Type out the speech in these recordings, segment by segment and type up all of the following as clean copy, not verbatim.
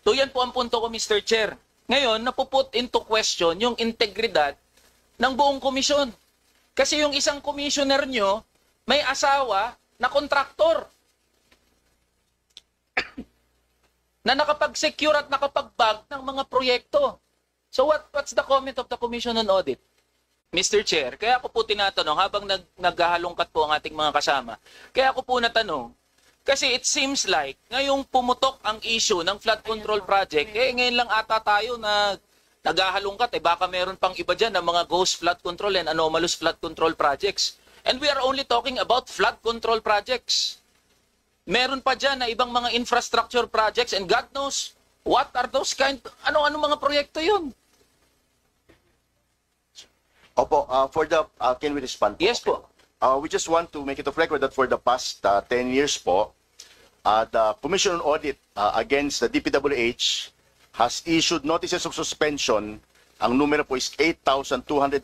So yan po ang punto ko, Mr. Chair. Ngayon, napuput into question yung integridad ng buong komisyon. Kasi yung isang commissioner nyo, may asawa na kontraktor na nakapag-secure at nakapag-bag ng mga proyekto. So what's the comment of the Commission on Audit? Mr. Chair, kaya ako po tinatanong habang naghahalongkat po ang ating mga kasama. Kaya ako po natanong, kasi it seems like ngayong pumutok ang issue ng flood control project, ngayon lang ata tayo na naghahalongkat, baka meron pang iba dyan ng mga ghost flood control and anomalous flood control projects. And we are only talking about flood control projects. Meron pa dyan na ibang mga infrastructure projects and God knows what are those ano mga proyekto yun? Opo, can we respond po? Yes po. We just want to make it of record that for the past 10 years po, the Commission on Audit against the DPWH has issued notices of suspension. Ang numero po is 8,294.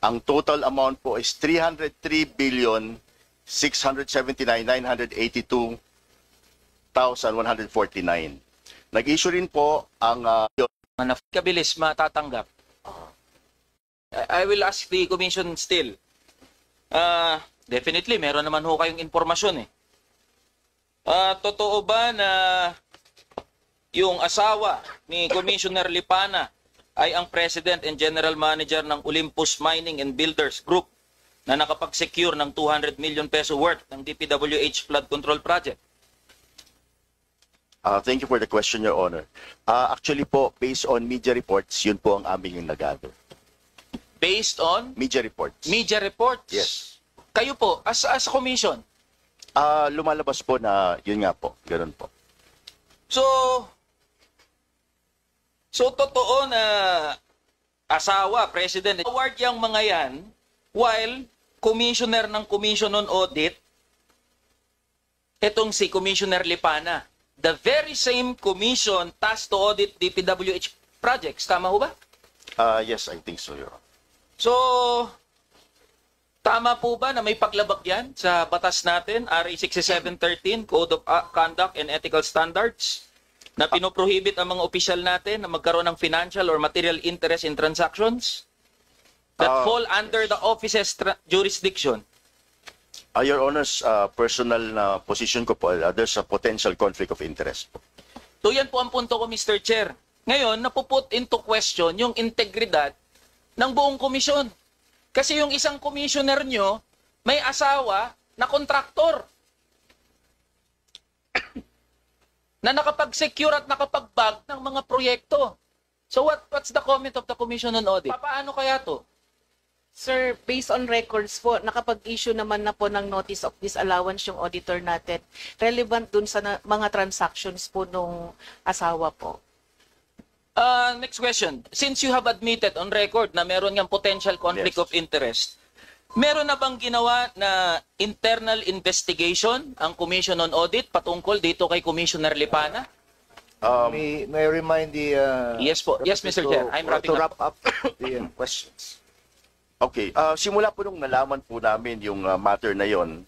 Ang total amount po is 303,679,982,149. Nag-issue rin po ang Kabilis matatanggap. I will ask the Commission still. Definitely, meron naman ho kayong impormasyon eh. Totoo ba na yung asawa ni Commissioner Lipana ay ang President and General Manager ng Olympus Mining and Builders Group na nakapag-secure ng 200 million peso worth ng DPWH flood control project? Thank you for the question, Your Honor. Actually po, based on media reports, yun po ang aming yung nag-gather. Based on? Media reports. Media reports? Yes. Kayo po, as commission? Lumalabas po na yun nga po, ganoon po. So totoo na asawa, President, award yung mga yan while commissioner ng Commission on Audit, itong si Commissioner Lipana, the very same commission tasked to audit DPWH projects. Tama ho ba? Yes, I think so, Your Honor. So, tama po ba na may paglabag yan sa batas natin, RA 6713, Code of Conduct and Ethical Standards, na pinoprohibit ang mga opisyal natin na magkaroon ng financial or material interest in transactions that fall under the office's jurisdiction? Your Honor's personal na position ko po, there's a potential conflict of interest po. So yan po ang punto ko, Mr. Chair. Ngayon, napuput into question yung integridad ng buong komisyon. Kasi yung isang commissioner nyo, may asawa na kontraktor na nakapag-secure at nakapag-bag ng mga proyekto. So what's the comment of the Commission on Audit? Paano kaya to? Sir, based on records po, nakapag-issue naman na po ng notice of disallowance yung auditor natin. Relevant dun sa mga transactions po nung asawa po. Next question. Since you have admitted on record na meron ngang potential conflict of interest, meron na bang ginawa na internal investigation ang Commission on Audit patungkol dito kay Commissioner Lipana? May I remind the Yes po. Yes, Mr. Chair. I'm wrapping to up. wrap up the questions. Okay, simula po nung nalaman po namin yung matter na yon,